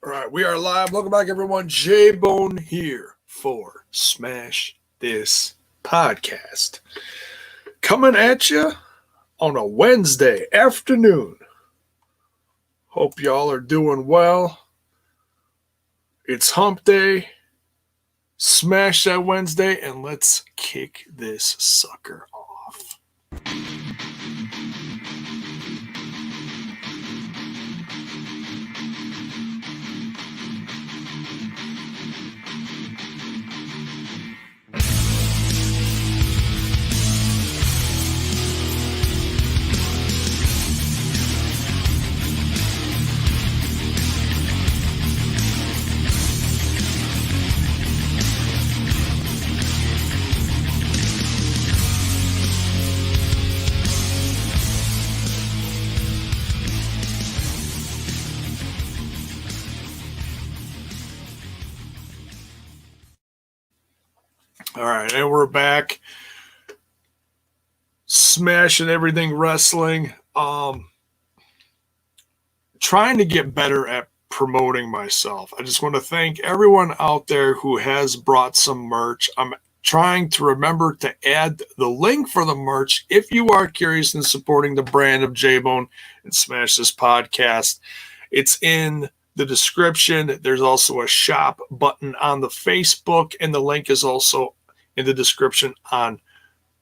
All right, we are live. Welcome back, everyone. J-Bone here for Smash This Podcast. Coming at you on a Wednesday afternoon. Hope y'all are doing well. It's hump day. Smash that Wednesday, and let's kick this sucker off. All right, and we're back. Smashing everything wrestling. Trying to get better at promoting myself. I just want to thank everyone out there who has brought some merch. I'm trying to remember to add the link for the merch if you are curious in supporting the brand of J-Bone and Smash This Podcast. It's in the description. There's also a shop button on the Facebook, and the link is also in the description on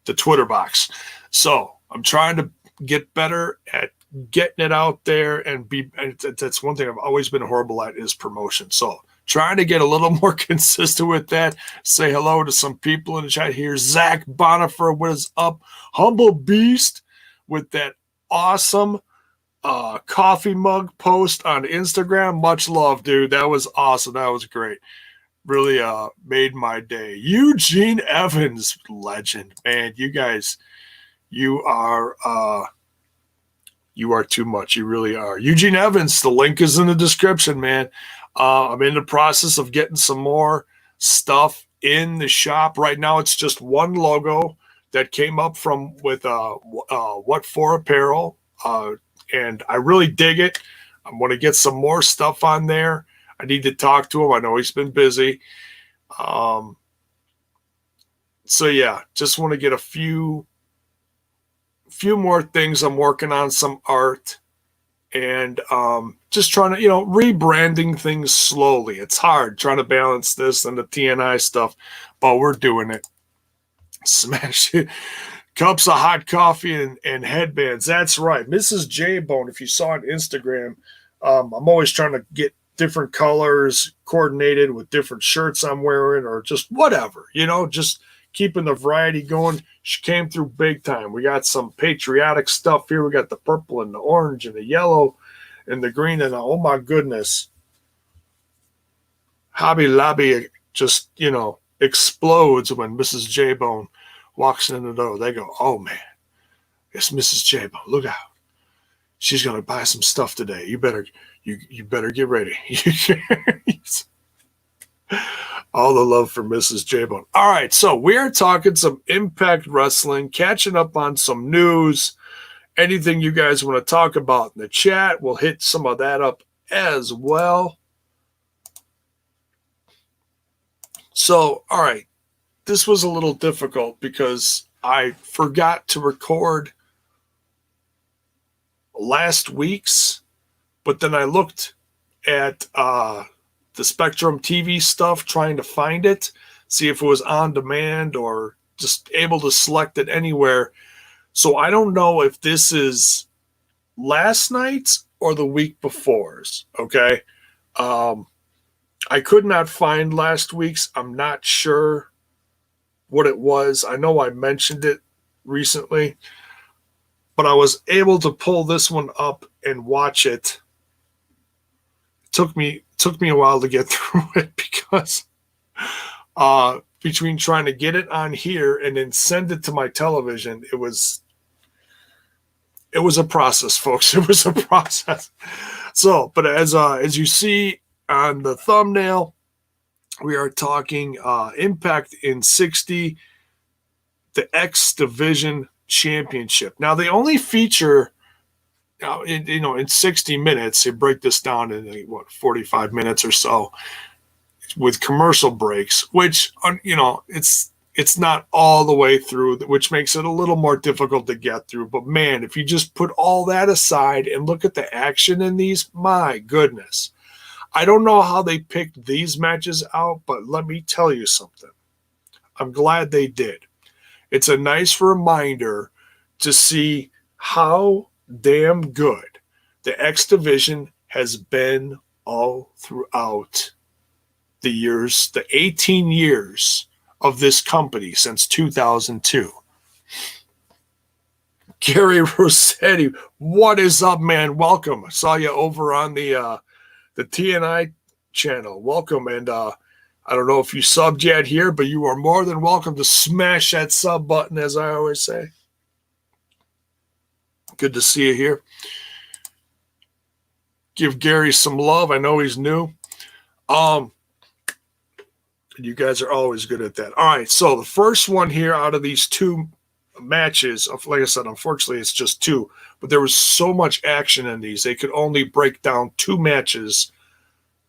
the Twitter box. So I'm trying to get better at getting it out there and that's one thing I've always been horrible at is promotion. So trying to get a little more consistent with that. Say hello to some people in the chat here. Zach Bonifer, what is up? Humble Beast with that awesome coffee mug post on Instagram. Much love, dude. That was awesome. That was great. Really made my day. Eugene Evans, legend. Man, you guys, you are too much. You really are. Eugene Evans, the link is in the description, man. I'm in the process of getting some more stuff in the shop. Right now, it's just one logo that came up from with What For Apparel, and I really dig it. I'm going to get some more stuff on there. I need to talk to him. I know he's been busy. So yeah, just want to get a few more things. I'm working on some art and just trying to, rebranding things slowly. It's hard trying to balance this and the TNI stuff, but we're doing it. Smash it. Cups of hot coffee and headbands. That's right. Mrs. J-Bone, if you saw on Instagram, I'm always trying to get different colors coordinated with different shirts I'm wearing or just whatever, just keeping the variety going. She came through big time. We got some patriotic stuff here. We got the purple and the orange and the yellow and the green. And oh my goodness, Hobby Lobby just, explodes when Mrs. J-Bone walks in the door. They go, oh man, it's Mrs. J-Bone. Look out. She's going to buy some stuff today. You better get ready. All the love for Mrs. J-Bone. All right, so we're talking some Impact Wrestling, catching up on some news. Anything you guys want to talk about in the chat, we'll hit some of that up as well. So, all right, this was a little difficult because I forgot to record last week's, but then I looked at the Spectrum TV stuff, trying to find it, see if it was on demand or just able to select it anywhere. So I don't know if this is last night's or the week before's, okay? I could not find last week's. I'm not sure what it was. I know I mentioned it recently, but I was able to pull this one up and watch it. It took me a while to get through it because between trying to get it on here and then send it to my television, it was a process, folks. It was a process. So, but as you see on the thumbnail, we are talking Impact in 60, the X Division Championship. Now, they only feature in 60 minutes, they break this down in 45 minutes or so with commercial breaks, which, it's not all the way through, which makes it a little more difficult to get through. But man, if you just put all that aside and look at the action in these, my goodness. I don't know how they picked these matches out, but let me tell you something. I'm glad they did. It's a nice reminder to see how damn good the X Division has been all throughout the years, the 18 years of this company since 2002. Gary Rossetti, what is up, man? Welcome. I saw you over on the TNI channel. Welcome. And I don't know if you subbed yet here, but you are more than welcome to smash that sub button, as I always say. Good to see you here. Give Gary some love. I know he's new. You guys are always good at that. All right, so the first one here out of these two matches, like I said, unfortunately it's just two, but there was so much action in these. They could only break down two matches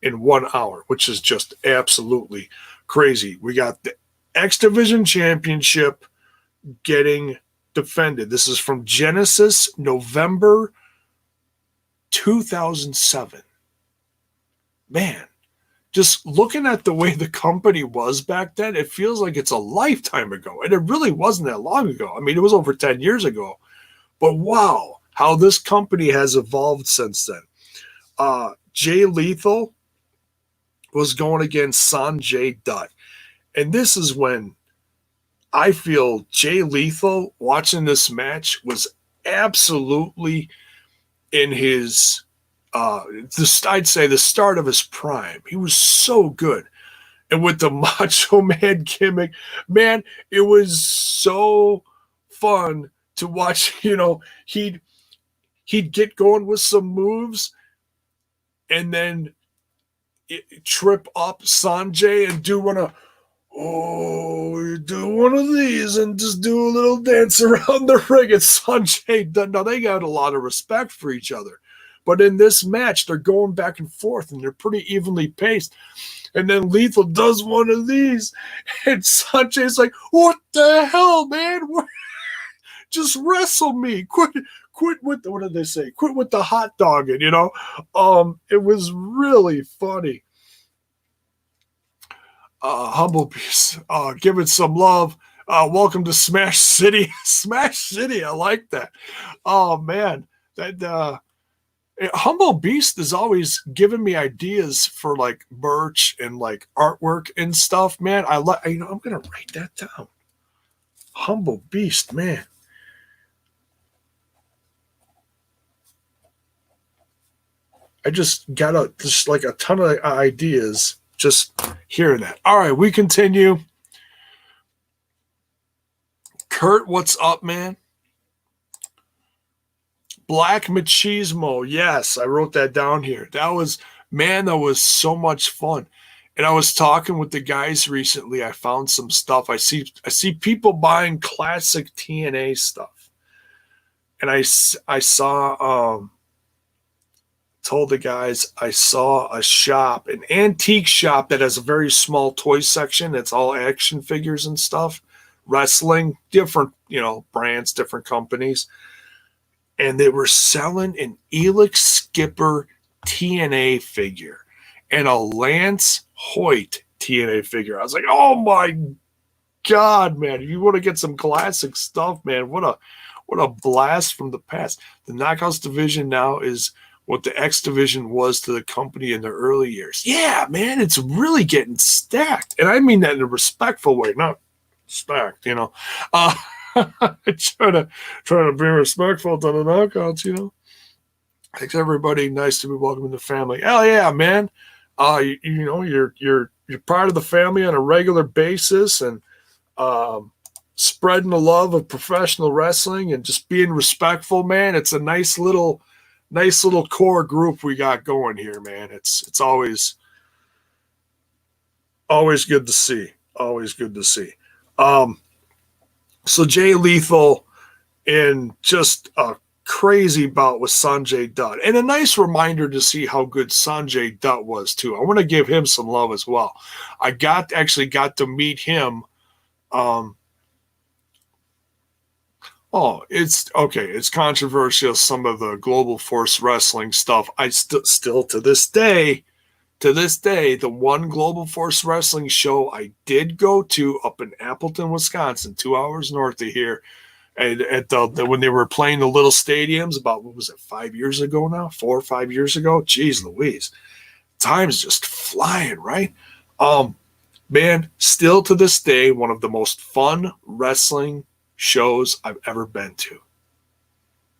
in 1 hour, which is just absolutely crazy. We got the X Division Championship getting defended. This is from Genesis, November 2007. Man, just looking at the way the company was back then, it feels like it's a lifetime ago. And it really wasn't that long ago. I mean, it was over 10 years ago. But wow, how this company has evolved since then. Jay Lethal was going against Sanjay Dutt. And this is when I feel Jay Lethal, watching this match, was absolutely in his I'd say the start of his prime. He was so good. And with the Macho Man gimmick, man, it was so fun to watch. He'd get going with some moves and then trip up Sanjay and do you do one of these and just do a little dance around the ring. And Sanjay, now they got a lot of respect for each other. But in this match, they're going back and forth, and they're pretty evenly paced. And then Lethal does one of these, and Sanjay's like, "What the hell, man? Just wrestle me. Quit with what did they say? Quit with the hot dogging." It was really funny. Humble Beast, give it some love. Welcome to Smash City. Smash City, I like that. Oh man, that. Humble Beast is always giving me ideas for like merch and like artwork and stuff, man. I'm gonna write that down. Humble Beast, man. I just got a ton of ideas just hearing that. All right, we continue. Kurt, what's up, man? Black Machismo. Yes, I wrote that down here. That was so much fun. And I was talking with the guys recently. I found some stuff. I see people buying classic TNA stuff. And I saw, told the guys, I saw a shop, an antique shop that has a very small toy section. It's all action figures and stuff, wrestling, different, brands, different companies. And they were selling an Elix Skipper TNA figure and a Lance Hoyt TNA figure. I was like, oh my God, man. If you want to get some classic stuff, man, what a blast from the past. The Knockouts division now is what the X division was to the company in the early years. Yeah, man, it's really getting stacked. And I mean that in a respectful way, not stacked, trying to be respectful to the Knockouts, Thanks everybody. Nice to be welcome in the family. Hell yeah, man. You're part of the family on a regular basis, and spreading the love of professional wrestling and just being respectful, man. It's a nice little core group we got going here, man. It's always good to see. Always good to see. So Jay Lethal, in just a crazy bout with Sanjay Dutt. And a nice reminder to see how good Sanjay Dutt was, too. I want to give him some love as well. I actually got to meet him. It's okay. It's controversial, some of the Global Force Wrestling stuff. I still to this day, the one Global Force Wrestling show I did go to up in Appleton, Wisconsin, 2 hours north of here, and at when they were playing the little stadiums about, what was it, 5 years ago now, 4 or 5 years ago. Jeez Louise, time's just flying, right? Man, still to this day, one of the most fun wrestling shows I've ever been to.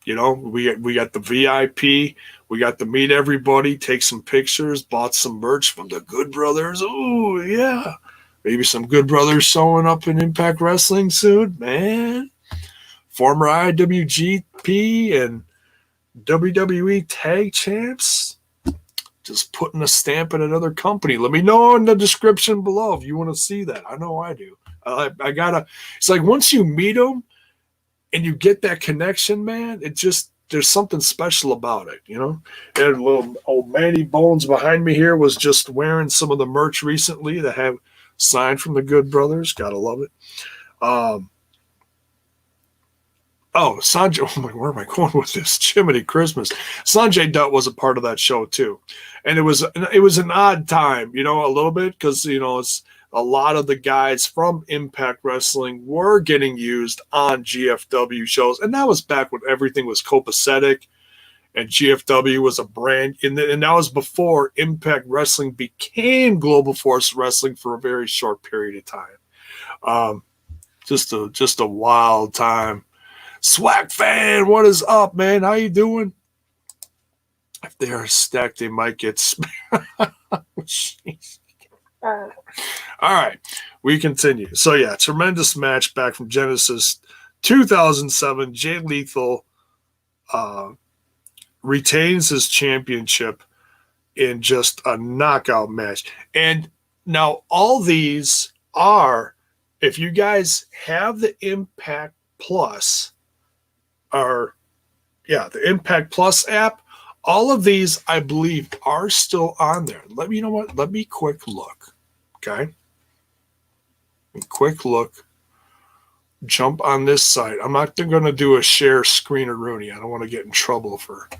You know, we got the VIP, we got to meet everybody, take some pictures, bought some merch from the Good Brothers. Oh yeah, maybe some Good Brothers showing up in Impact Wrestling soon, man. Former IWGP and WWE Tag Champs, just putting a stamp in another company. Let me know in the description below if you want to see that. I know I do. I gotta. It's like once you meet them and you get that connection, man, it just, there's something special about it, you know. And little old Manny Bones behind me here was just wearing some of the merch recently that have signed from the Good Brothers. Gotta love it. Sanjay, where am I going with this? Jiminy Christmas. Sanjay Dutt was a part of that show too. And it was an odd time, you know, a little bit, because, you know, it's a lot of the guys from Impact Wrestling were getting used on GFW shows. And that was back when everything was copacetic and GFW was a brand. And that was before Impact Wrestling became Global Force Wrestling for a very short period of time. Just a wild time. Swag fan, what is up, man? How you doing? If they are stacked, they might get all right, we continue. So yeah, tremendous match back from Genesis 2007. Jay Lethal retains his championship in just a knockout match. And now all these are, if you guys have the Impact Plus, the Impact Plus app, all of these, I believe, are still on there. Let me quick look. Okay. Quick look. Jump on this site. I'm not going to do a share screen or Rooney. I don't want to get in trouble for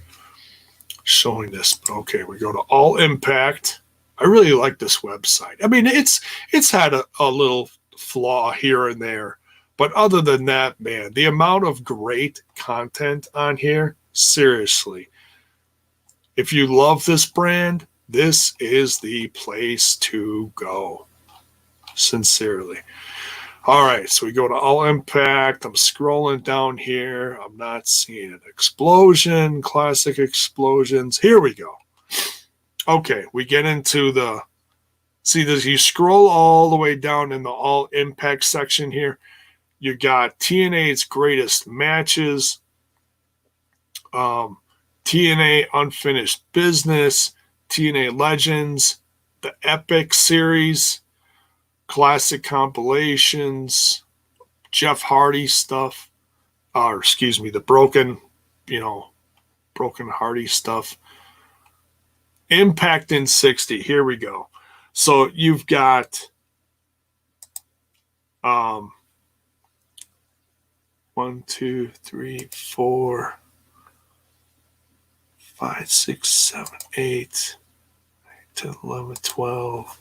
showing this. But okay, we go to All Impact. I really like this website. I mean, it's had a little flaw here and there. But other than that, man, the amount of great content on here, seriously. If you love this brand, this is the place to go. Sincerely. All right, so we go to All Impact. I'm scrolling down here. I'm not seeing an explosion, classic explosions. Here we go. Okay, we get into you scroll all the way down in the All Impact section here. You got TNA's greatest matches, TNA Unfinished Business, TNA Legends, the Epic Series, classic compilations, Jeff Hardy stuff, the Broken Hardy stuff. Impact in 60. Here we go. So you've got 1, 2, 3, 4, 5, 6, 7, 8, 10, 11, 12,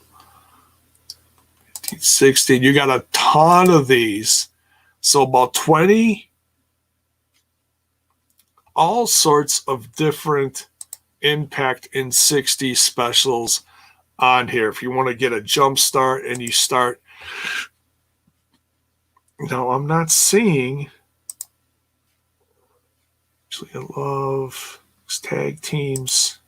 15, 16. You got a ton of these. So about 20, all sorts of different Impact in 60 specials on here. If you want to get a jump start and you start, no, I'm not seeing. Actually, I love tag teams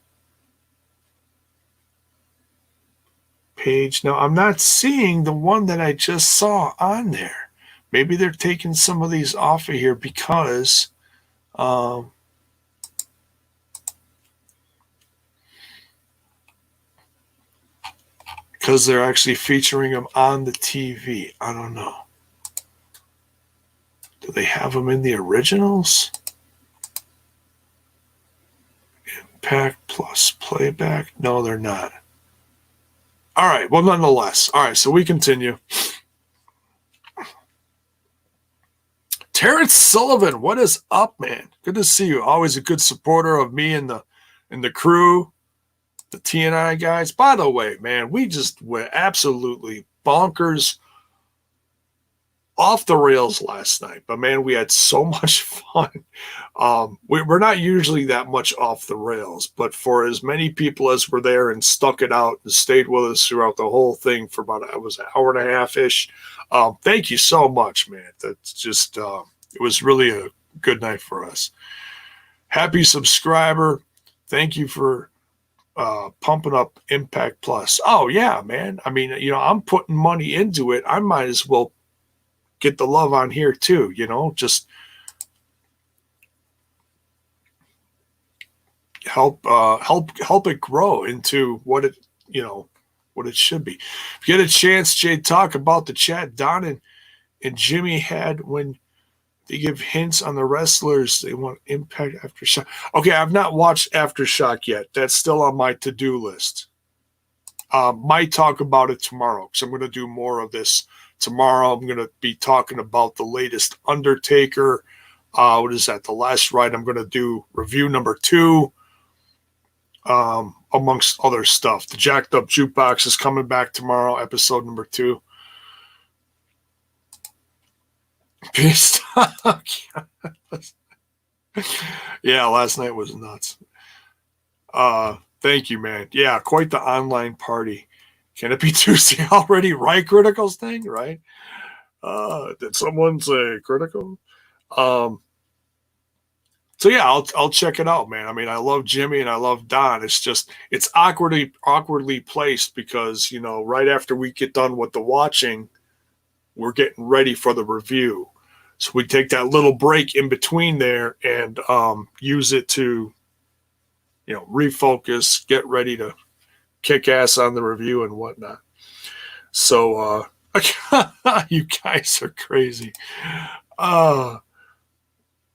page. Now, I'm not seeing the one that I just saw on there. Maybe they're taking some of these off of here because they're actually featuring them on the TV. I don't know. Do they have them in the originals? Impact Plus playback? No, they're not. All right. Well, nonetheless. All right. So we continue. Terrence Sullivan, what is up, man? Good to see you. Always a good supporter of me and the crew, the TNI guys. By the way, man, we just went absolutely bonkers, off the rails last night. But man, we had so much fun. We're not usually that much off the rails, but for as many people as were there and stuck it out and stayed with us throughout the whole thing for about an hour and a half ish. Thank you so much, man. That's just it was really a good night for us. Happy subscriber. Thank you for pumping up Impact Plus. Oh yeah, man. I mean, I'm putting money into it. I might as well get the love on here too, just help it grow into what it should be. If you get a chance, Jay, talk about the chat Don and Jimmy had when they give hints on the wrestlers they want Impact Aftershock. Okay, I've not watched Aftershock yet. That's still on my to-do list. Might talk about it tomorrow because I'm going to do more of this tomorrow. I'm going to be talking about the latest Undertaker. What is that? The Last Ride. I'm going to do review number 2, amongst other stuff. The Jacked Up Jukebox is coming back tomorrow, episode number 2. Peace. Yeah, last night was nuts. Thank you, man. Yeah, quite the online party. Can it be Tuesday already? Right, Critical's thing, right? Did someone say Critical? So yeah, I'll check it out, man. I mean, I love Jimmy and I love Don. It's just it's awkwardly placed because right after we get done with the watching, we're getting ready for the review. So we take that little break in between there and use it to refocus, get ready to kick ass on the review and whatnot. So you guys are crazy.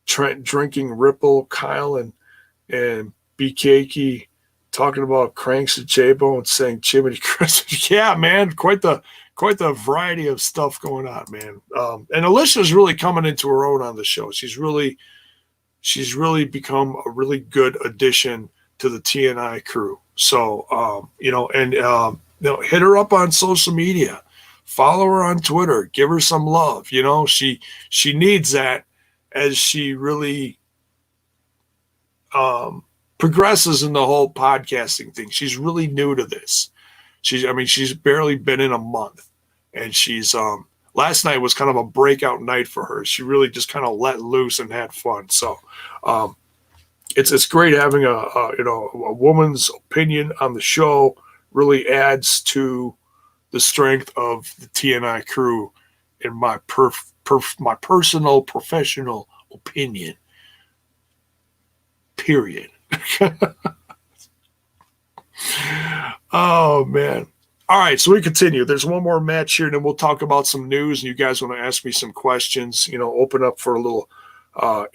Trent drinking Ripple, Kyle and BKK talking about cranks at J-Bo and saying Jiminy Christmas. Yeah, man, quite the variety of stuff going on, man. And Alicia's really coming into her own on the show. She's really become a really good addition to the TNI crew. So, hit her up on social media, follow her on Twitter, give her some love. She needs that as she really progresses in the whole podcasting thing. She's really new to this. She's barely been in a month, and she's last night was kind of a breakout night for her. She really just kind of let loose and had fun. So it's great having a woman's opinion on the show. Really adds to the strength of the TNI crew, in my my personal professional opinion. Period. Oh man. All right, so we continue. There's one more match here, and then we'll talk about some news. And you guys want to ask me some questions? Open up for a little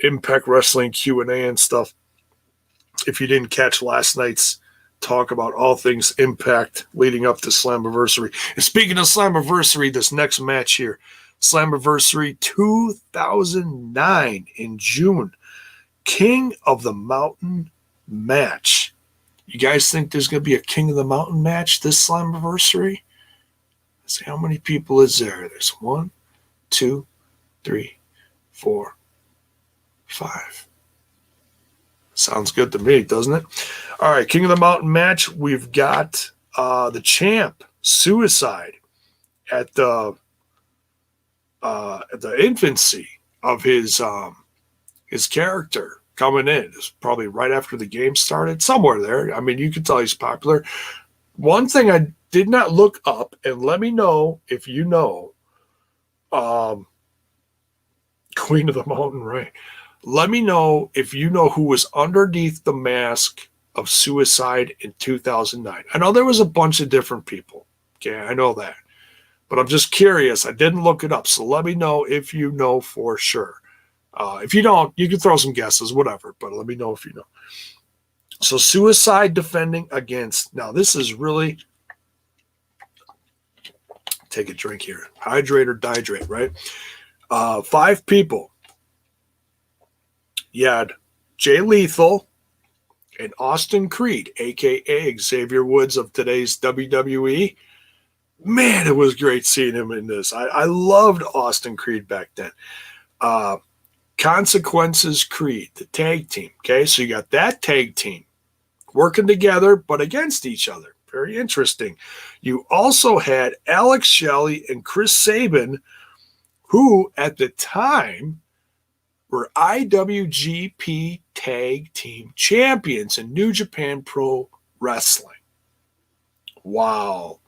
Impact Wrestling Q&A and stuff. If you didn't catch last night's talk about all things Impact leading up to Slammiversary. And speaking of Slammiversary, this next match here, Slammiversary 2009 in June, King of the Mountain match. You guys think there's going to be a King of the Mountain match this Slammiversary? Let's see, how many people is there? There's 1, 2, 3, 4, 5. Sounds good to me, doesn't it? All right, King of the Mountain match. We've got the champ, Suicide, at the infancy of his character coming in. It's probably right after the game started, somewhere there. I mean, you can tell he's popular. One thing I did not look up, and let me know if you know, Queen of the Mountain, right? Let me know if you know who was underneath the mask of Suicide in 2009. I know there was a bunch of different people. Okay, I know that. But I'm just curious. I didn't look it up. So let me know if you know for sure. If you don't, you can throw some guesses, whatever. But let me know if you know. So Suicide defending against, now this is really, take a drink here, hydrate or dihydrate, right? 5 people. You had Jay Lethal and Austin Creed, a.k.a. Xavier Woods of today's WWE. Man, it was great seeing him in this. I loved Austin Creed back then. Consequences Creed, the tag team. Okay, so you got that tag team working together but against each other. Very interesting. You also had Alex Shelley and Chris Sabin, who at the time were IWGP Tag Team Champions in New Japan Pro Wrestling. Wow.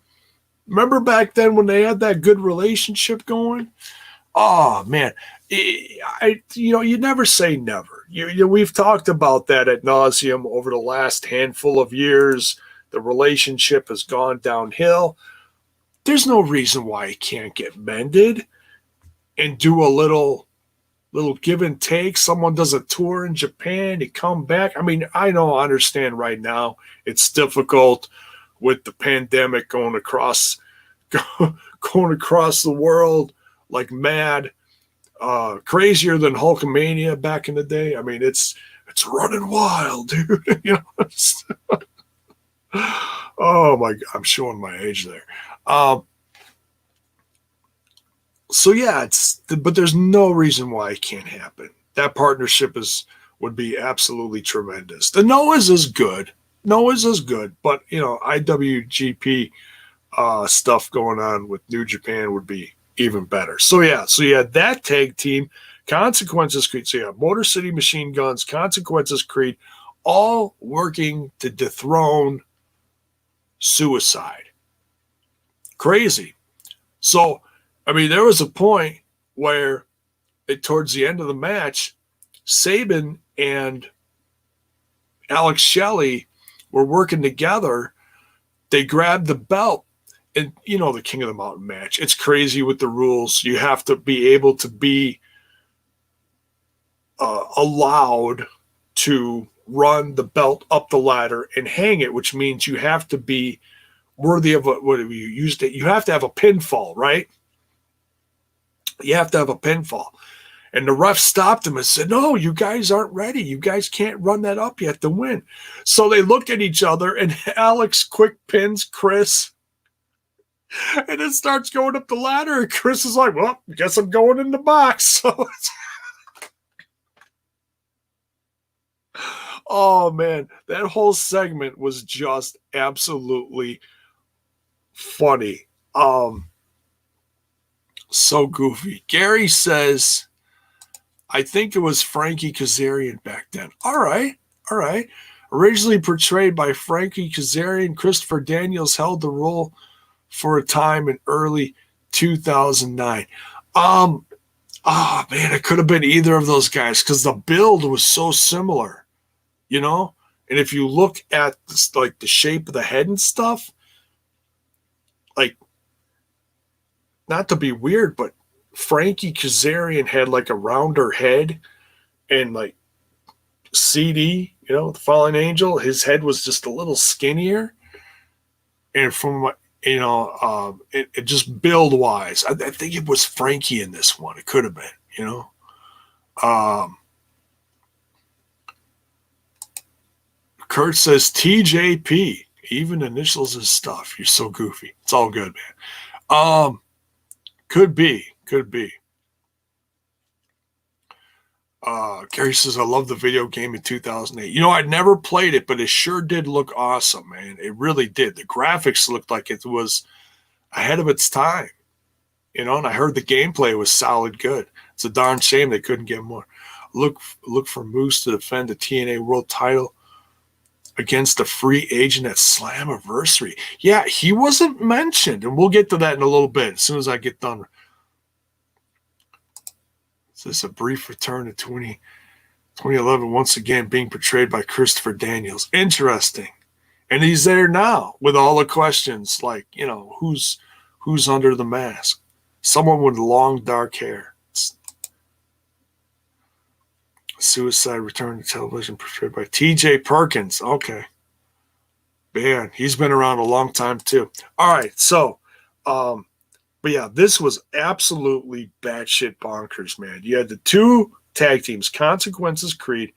Remember back then when they had that good relationship going? Oh, man. You never say never. We've talked about that ad nauseum over the last handful of years. The relationship has gone downhill. There's no reason why it can't get mended and do a little give and take. Someone does a tour in Japan, you come back. I mean, I understand right now it's difficult with the pandemic going across the world like mad, crazier than Hulkamania back in the day. I mean, it's running wild, dude. Oh my God, I'm showing my age there. So yeah, but there's no reason why it can't happen. That partnership would be absolutely tremendous. The Noah's is good. But IWGP stuff going on with New Japan would be even better. So yeah, you had that tag team, Consequences Creed. So you have Motor City Machine Guns, Consequences Creed, all working to dethrone Suicide. Crazy. So, I mean, there was a point where towards the end of the match, Sabin and Alex Shelley were working together. They grabbed the belt, and the King of the Mountain match. It's crazy with the rules. You have to be able to be allowed to run the belt up the ladder and hang it, which means you have to be worthy of what have you used it. You have to have a pinfall, right? You have to have a pinfall. And the ref stopped him and said, no, you guys aren't ready. You guys can't run that up yet to win. So they look at each other, and Alex quick pins Chris. And it starts going up the ladder, and Chris is like, well, I guess I'm going in the box. So oh, man, that whole segment was just absolutely funny. So goofy. Gary says, I think it was Frankie Kazarian back then. All right. Originally portrayed by Frankie Kazarian, Christopher Daniels held the role for a time in early 2009. Man, it could have been either of those guys because the build was so similar, And if you look at this, like the shape of the head and stuff, like, not to be weird, but Frankie Kazarian had like a rounder head, and like CD, the Fallen Angel, his head was just a little skinnier. And from it just build wise, I think it was Frankie in this one. It could have been, Kurt says TJP, even initials his stuff. You're so goofy. It's all good, man. Could be. Gary says, I love the video game in 2008. I never played it, but it sure did look awesome, man. It really did. The graphics looked like it was ahead of its time, and I heard the gameplay was solid good. It's a darn shame they couldn't get more. Look for Moose to defend the TNA World title against a free agent at Slammiversary. Yeah, he wasn't mentioned, and we'll get to that in a little bit as soon as I get done. So it's a brief return to 2011, once again being portrayed by Christopher Daniels. Interesting. And he's there now with all the questions like, who's under the mask? Someone with long, dark hair. Suicide Return to Television portrayed by T.J. Perkins. Okay. Man, he's been around a long time too. All right, so, but yeah, this was absolutely batshit bonkers, man. You had the two tag teams, Consequences Creed,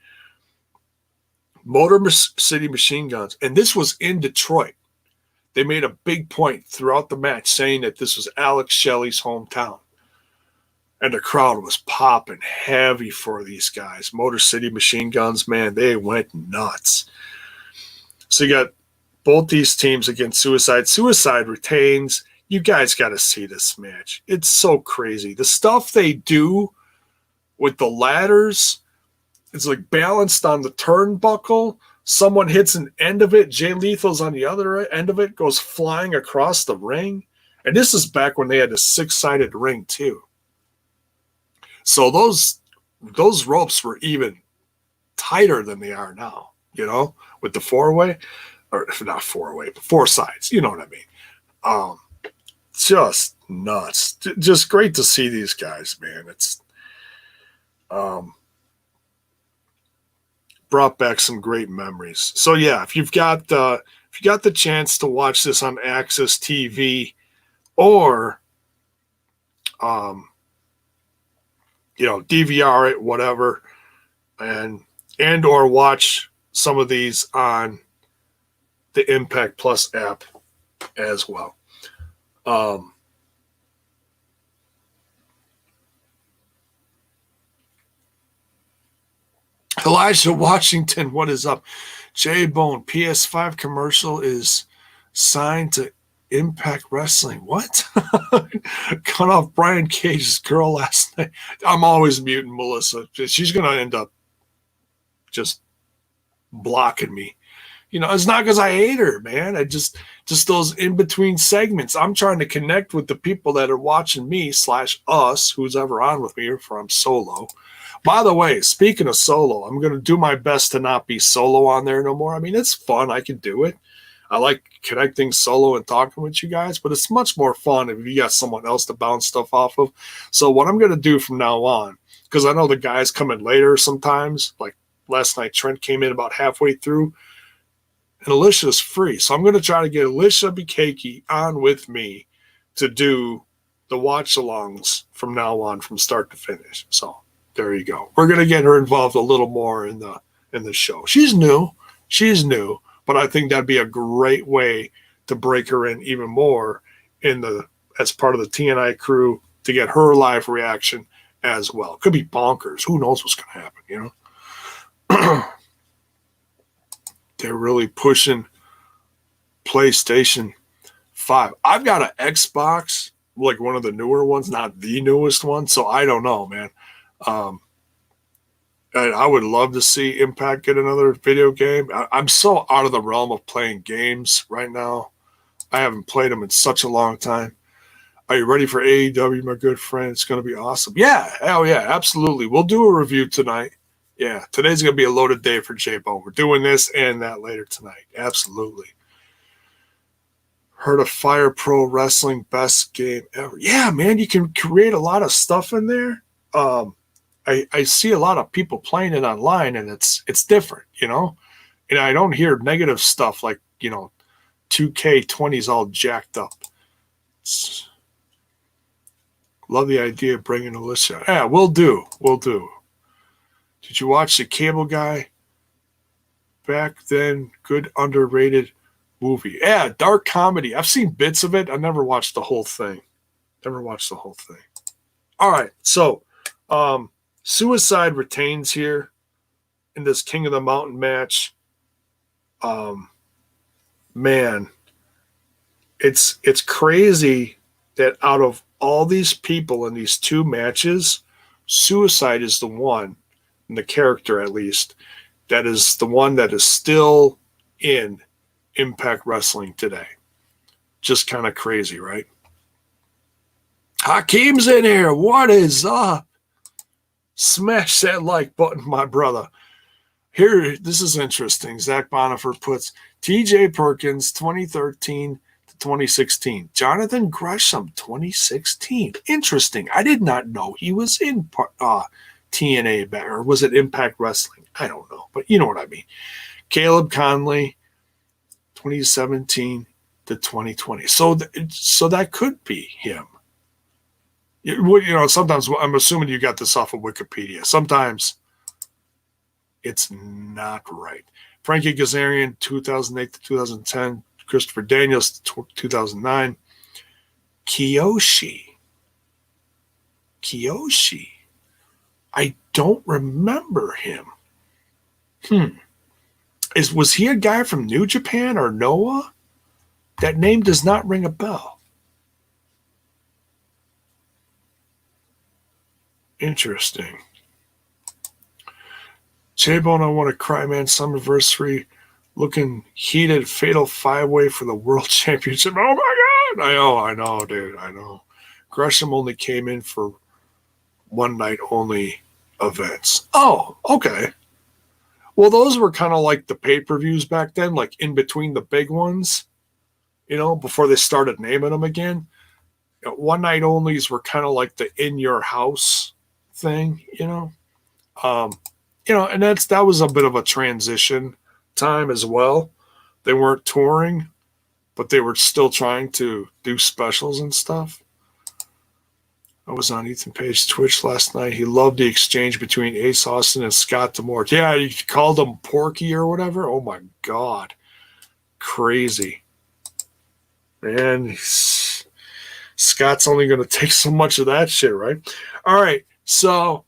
Motor City Machine Guns, and this was in Detroit. They made a big point throughout the match saying that this was Alex Shelley's hometown. And the crowd was popping heavy for these guys. Motor City Machine Guns, man, they went nuts. So you got both these teams against Suicide. Suicide retains. You guys got to see this match. It's so crazy. The stuff they do with the ladders, it's like balanced on the turnbuckle. Someone hits an end of it. Jay Lethal's on the other end of it, goes flying across the ring. And this is back when they had a 6-sided ring too. So those ropes were even tighter than they are now, you know, with the 4-way, or not 4-way, but 4 sides. You know what I mean? Just nuts. Just great to see these guys, man. It's brought back some great memories. So yeah, if you got the chance to watch this on Access TV, or DVR it, whatever, and or watch some of these on the Impact Plus app as well. Elijah Washington, what is up? J-Bone, PS5 commercial is signed to Impact Wrestling. What? Cut off Brian Cage's girl last night. I'm always muting Melissa. She's going to end up just blocking me. You know, it's not because I hate her, man. I just those in-between segments. I'm trying to connect with the people that are watching me / us, who's ever on with me, or if I'm solo. By the way, speaking of solo, I'm going to do my best to not be solo on there no more. I mean, it's fun. I can do it. I like connecting solo and talking with you guys, but it's much more fun if you got someone else to bounce stuff off of. So what I'm going to do from now on, because I know the guys come in later sometimes, like last night, Trent came in about halfway through, and Alicia's free. So I'm going to try to get Alicia Bikaki on with me to do the watch-alongs from now on, from start to finish. So there you go. We're going to get her involved a little more in the show. She's new, but I think that'd be a great way to break her in even more as part of the TNI crew, to get her live reaction as well. Could be bonkers. Who knows what's going to happen, you know? They're really pushing PlayStation 5. I've got an Xbox, like one of the newer ones, not the newest one, so I don't know, man. I would love to see Impact get another video game. I'm so out of the realm of playing games right now. I haven't played them in such a long time. Are you ready for AEW, my good friend? It's going to be awesome. Yeah, hell yeah, absolutely. We'll do a review tonight. Yeah, today's going to be a loaded day for J-Bone. We're doing this and that later tonight. Absolutely. Heard of Fire Pro Wrestling, best game ever. Yeah, man, you can create a lot of stuff in there. I see a lot of people playing it online, and it's different, you know? And I don't hear negative stuff like, 2K20 is all jacked up. Love the idea of bringing Alicia. Yeah, we'll do. Did you watch The Cable Guy? Back then, good underrated movie. Yeah, dark comedy. I've seen bits of it. I never watched the whole thing. All right, so Suicide retains here in this King of the Mountain match. Man, it's crazy that out of all these people in these two matches, Suicide is the one, and the character at least, that is the one that is still in Impact Wrestling today. Just kind of crazy, right? Hakeem's in here. What is up? Smash that like button, my brother. Here, this is interesting. Zach Bonifer puts T.J. Perkins 2013 to 2016. Jonathan Gresham 2016. Interesting. I did not know he was in TNA back, or was it Impact Wrestling? I don't know, but you know what I mean. Caleb Conley, 2017 to 2020. So that could be him. Sometimes I'm assuming you got this off of Wikipedia. Sometimes it's not right. Frankie Kazarian, 2008 to 2010. Christopher Daniels, 2009. Kiyoshi. I don't remember him. Was he a guy from New Japan or Noah? That name does not ring a bell. Interesting. J-Bone, I want to cry, man. Slammiversary looking heated. Fatal 5-way for the World Championship. Oh, my God. I know, dude. I know. Gresham only came in for one night only events. Oh, okay. Well, those were kind of like the pay-per-views back then, like in between the big ones, before they started naming them again. One night onlys were kind of like the in your house thing, and that was a bit of a transition time as well. They weren't touring, but they were still trying to do specials and stuff. I was on Ethan Page's Twitch last night. He loved the exchange between Ace Austin and Scott D'Amore. Yeah, you called him Porky or whatever. Oh my God. Crazy. Man, Scott's only going to take so much of that shit, right? All right. So,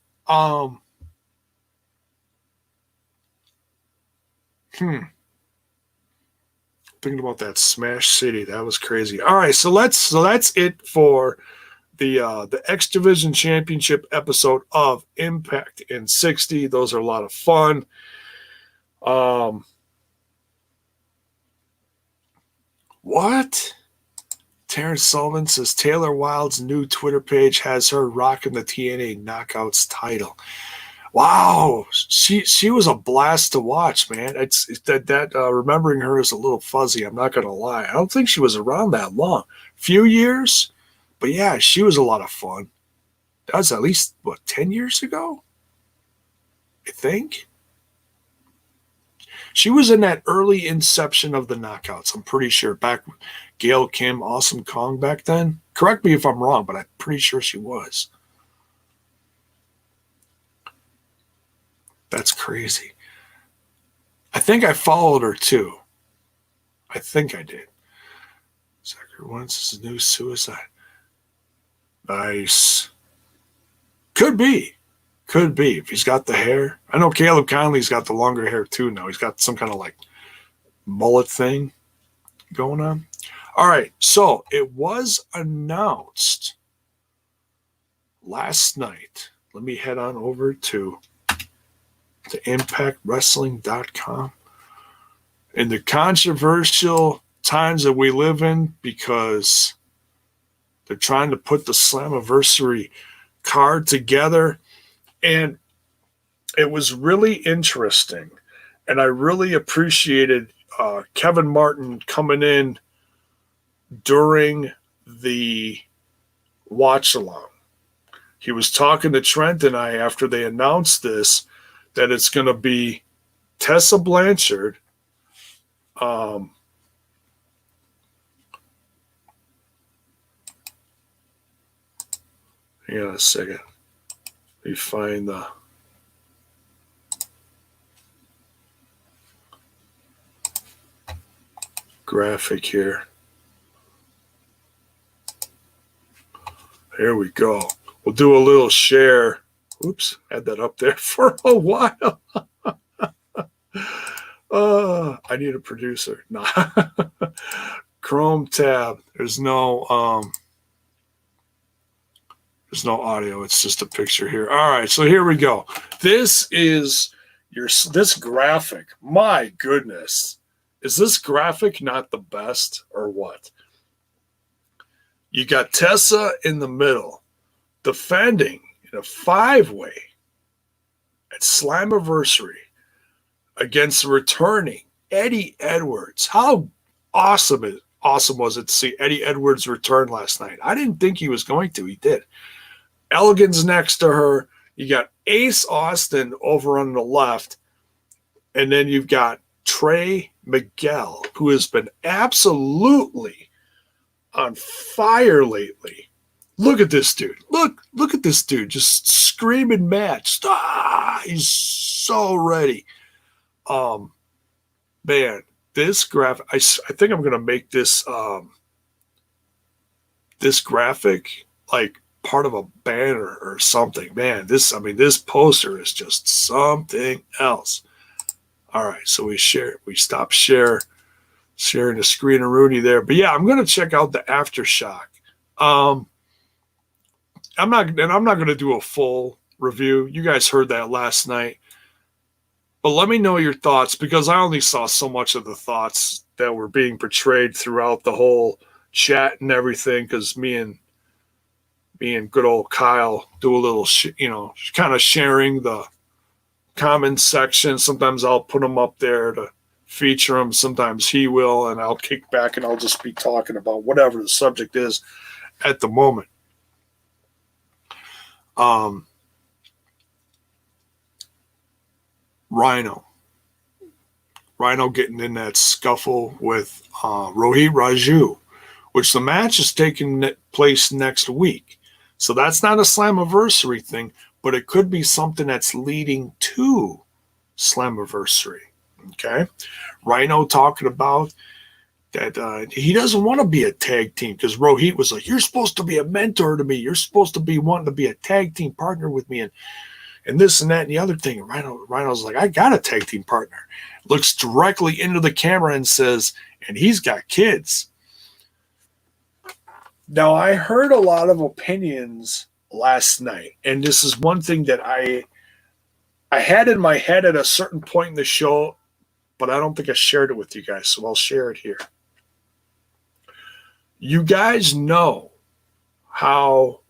thinking about that Smash City. That was crazy. All right. So that's it for the X Division Championship episode of Impact in 60. Those are a lot of fun. What? Terrence Sullivan says Taylor Wilde's new Twitter page has her rocking the TNA Knockouts title. Wow, she was a blast to watch, man. It's that remembering her is a little fuzzy. I'm not gonna lie. I don't think she was around that long. Few years, but yeah, she was a lot of fun. That was at least 10 years ago, I think. She was in that early inception of the Knockouts. I'm pretty sure back Gail Kim, Awesome Kong back then. Correct me if I'm wrong, but I'm pretty sure she was. That's crazy. I think I followed her too. I think I did. Zachary Wentz is a new suicide. Nice. Could be. If he's got the hair. I know Caleb Conley's got the longer hair too now. He's got some kind of like mullet thing going on. All right. So it was announced last night. Let me head on over to ImpactWrestling.com. In the controversial times that we live in, because they're trying to put the Slammiversary card together. And it was really interesting. And I really appreciated Kevin Martin coming in during the watch along. He was talking to Trent and I after they announced this, that it's going to be Tessa Blanchard, hang on a second. Let me find the graphic here. Here we go. We'll do a little share. Oops, had that up there for a while. I need a producer. No. Chrome tab. There's no audio. It's just a picture here. All right, so here we go. This is this graphic. My goodness. Is this graphic not the best or what? You got Tessa in the middle, defending in a 5-way at Slammiversary against returning Eddie Edwards. How awesome was it to see Eddie Edwards return last night? I didn't think he was going to. He did. Elgin's next to her. You got Ace Austin over on the left, and then you've got Trey Miguel, who has been absolutely on fire lately. Look at this dude. Look at this dude just screaming match. He's so ready. Man, this graphic, I think I'm going to make this this graphic like part of a banner or something. Man, this poster is just something else. All right, so we stop sharing the screen of Rooney there. But yeah, I'm going to check out the Aftershock. I'm not going to do a full review. You guys heard that last night. But let me know your thoughts, because I only saw so much of the thoughts that were being portrayed throughout the whole chat and everything, because me and good old Kyle do a little, kind of sharing the comment section. Sometimes I'll put them up there to feature them. Sometimes he will, and I'll kick back and I'll just be talking about whatever the subject is at the moment. Rhino getting in that scuffle with Rohit Raju, which the match is taking place next week. So that's not a Slammiversary thing, but it could be something that's leading to Slammiversary. Okay? Rhino talking about that he doesn't want to be a tag team, because Rohit was like, you're supposed to be a mentor to me. You're supposed to be wanting to be a tag team partner with me. And this and that and the other thing. Rhino's like, I got a tag team partner. Looks directly into the camera and says, and he's got kids. Now, I heard a lot of opinions last night, and this is one thing that I had in my head at a certain point in the show, but I don't think I shared it with you guys, so I'll share it here. You guys know how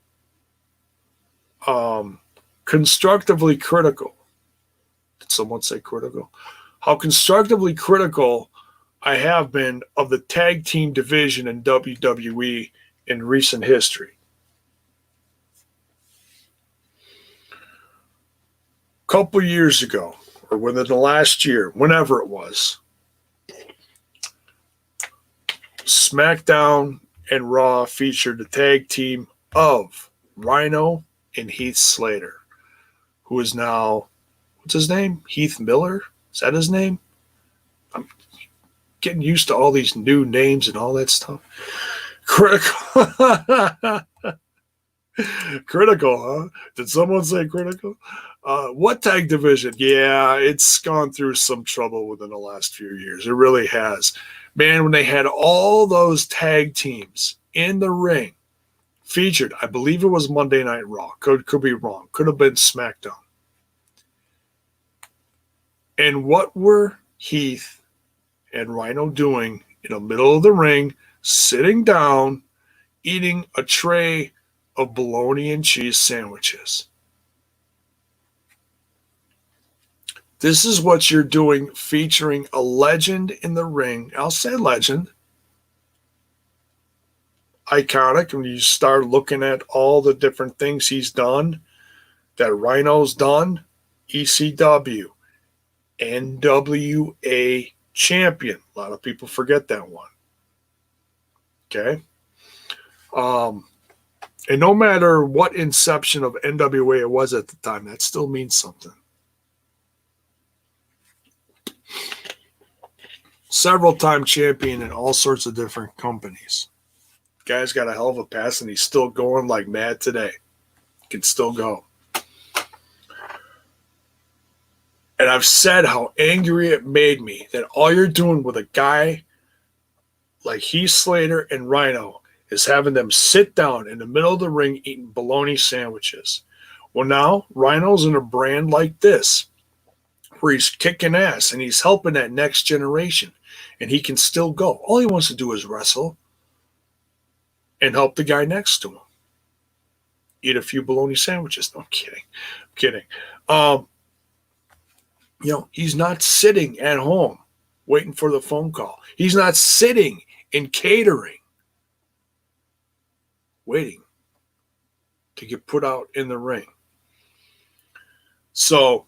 constructively critical. Did someone say critical? How constructively critical I have been of the tag team division in WWE in recent history. A couple years ago, or within the last year, whenever it was, SmackDown and Raw featured the tag team of Rhino and Heath Slater, who is now, what's his name? Heath Miller? Is that his name? I'm getting used to all these new names and all that stuff. Critical. Critical, huh? Did someone say critical? What tag division? Yeah, it's gone through some trouble within the last few years. It really has. Man, when they had all those tag teams in the ring featured, I believe it was Monday Night Raw. Could be wrong. Could have been SmackDown. And what were Heath and Rhino doing in the middle of the ring, sitting down, eating a tray of bologna and cheese sandwiches? This is what you're doing, featuring a legend in the ring. I'll say legend. Iconic. When you start looking at all the different things he's done, that Rhino's done, ECW, NWA champion. A lot of people forget that one. Okay? And no matter what inception of NWA it was at the time, that still means something. Several-time champion in all sorts of different companies. Guy's got a hell of a past, and he's still going like mad today. Can still go. And I've said how angry it made me that all you're doing with a guy like Heath Slater and Rhino is having them sit down in the middle of the ring eating bologna sandwiches. Well, now Rhino's in a brand like this, where he's kicking ass and he's helping that next generation, and he can still go. All he wants to do is wrestle and help the guy next to him. Eat a few bologna sandwiches. No, I'm kidding. He's not sitting at home waiting for the phone call. He's not sitting in catering, waiting to get put out in the ring. So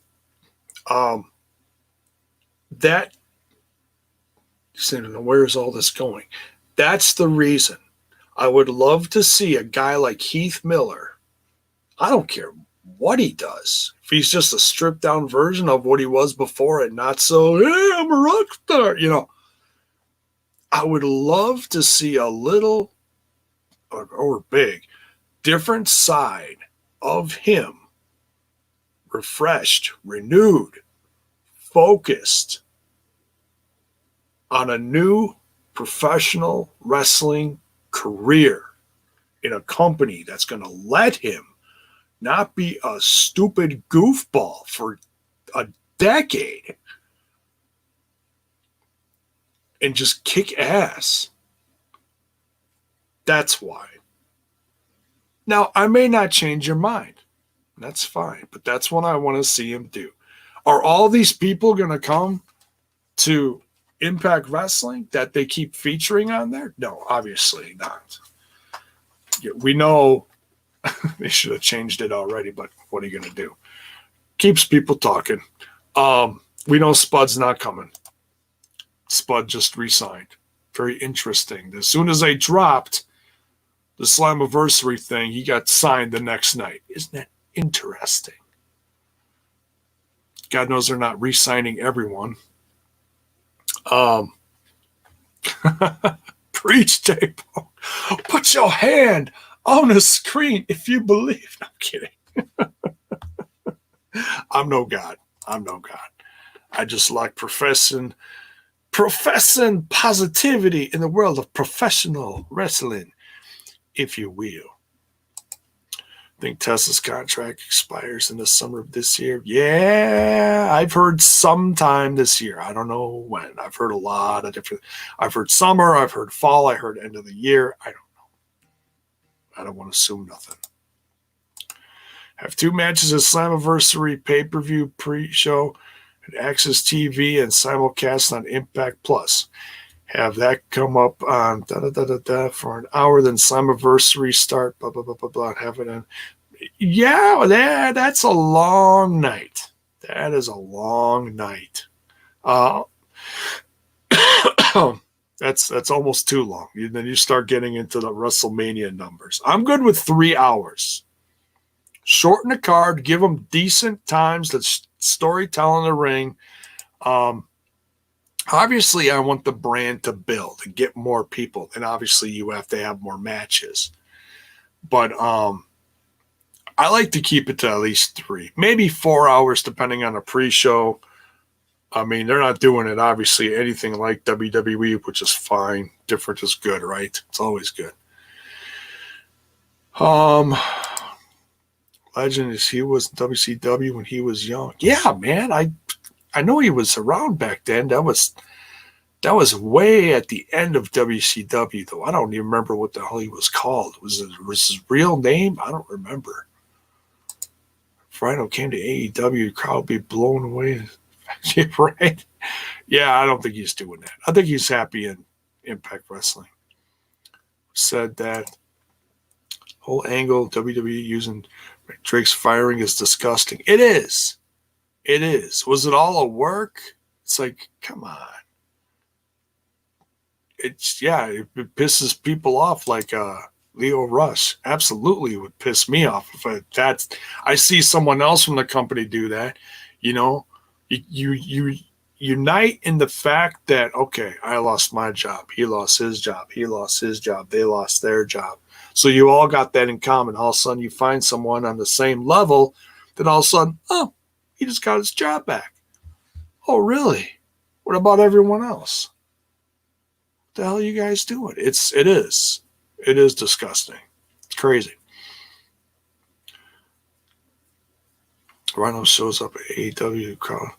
that, saying, where is all this going? That's the reason. I would love to see a guy like Heath Miller. I don't care what he does. If he's just a stripped down version of what he was before and not so, hey, I'm a rock star, I would love to see a little or big different side of him, refreshed, renewed, focused on a new professional wrestling career in a company that's going to let him not be a stupid goofball for a decade and just kick ass. That's why. Now, I may not change your mind. That's fine, but that's what I want to see him do. Are all these people going to come to Impact Wrestling that they keep featuring on there? No, obviously not. We know they should have changed it already, but what are you going to do? Keeps people talking. We know Spud's not coming. Spud just re-signed. Very interesting. As soon as they dropped the Slammiversary thing, he got signed the next night. Isn't that interesting? God knows they're not re-signing everyone. Preach, J. Put your hand on the screen if you believe. No, I'm kidding. I'm no God. I just like professing positivity in the world of professional wrestling, if you will. I think Tessa's contract expires in the summer of this year. Yeah, I've heard sometime this year. I don't know when. I've heard a lot of different. I've heard summer. I've heard fall. I heard end of the year. I don't know. I don't want to assume nothing. Have 2 matches at Slammiversary pay-per-view pre-show at Access TV and simulcast on Impact Plus. Have that come up on for an hour, then Slammiversary start, blah, blah, blah, blah, blah. Have it on. Yeah, that's a long night. That is a long night. That's almost too long. Then you start getting into the WrestleMania numbers. I'm good with 3 hours. Shorten the card, give them decent times, that's storytelling in the ring. Obviously, I want the brand to build and get more people, and obviously you have to have more matches. But I like to keep it to at least 3, maybe 4 hours, depending on the pre-show. I mean, they're not doing it, obviously, anything like WWE, which is fine. Different is good, right? It's always good. Legend is he was WCW when he was young. Yeah, man, I know he was around back then. That was way at the end of WCW, though. I don't even remember what the hell he was called. Was his real name? I don't remember. If Rhino came to AEW, the crowd would be blown away. Right? Yeah, I don't think he's doing that. I think he's happy in Impact Wrestling. Said that whole angle WWE using Drake's firing is disgusting. It is. It is. Was it all a work? It's like, come on. It pisses people off like Leo Rush. Absolutely would piss me off if I see someone else from the company do that. You unite in the fact that, okay, I lost my job. He lost his job. He lost his job. They lost their job. So you all got that in common. All of a sudden you find someone on the same level that all of a sudden, oh, he just got his job back. Oh, really? What about everyone else? What the hell are you guys doing? It is. It is disgusting. It's crazy. Rhino shows up at AEW crowd.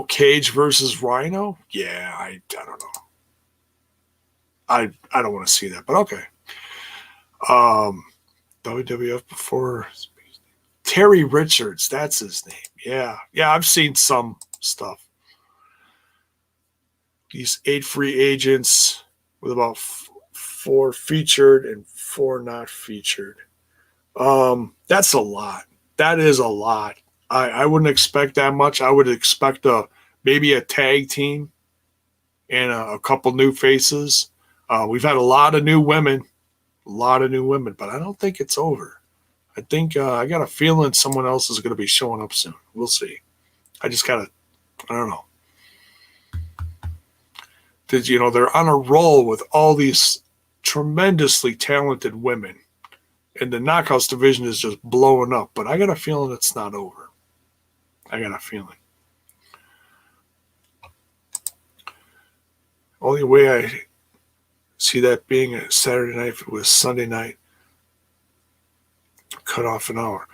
Cage versus Rhino? Yeah, I don't know. I don't want to see that, but okay. WWF before Terry Richards, that's his name. Yeah, I've seen some stuff. These 8 free agents with about 4 featured and 4 not featured. That's a lot. that is a lot. I wouldn't expect that much. I would expect maybe a tag team and a couple new faces. We've had a lot of new women, but I don't think it's over. I think I got a feeling someone else is going to be showing up soon. We'll see. I don't know. They're on a roll with all these tremendously talented women, and the Knockouts division is just blowing up. But I got a feeling it's not over. I got a feeling. Only way I see that being a Saturday night, if it was Sunday night, cut off an hour.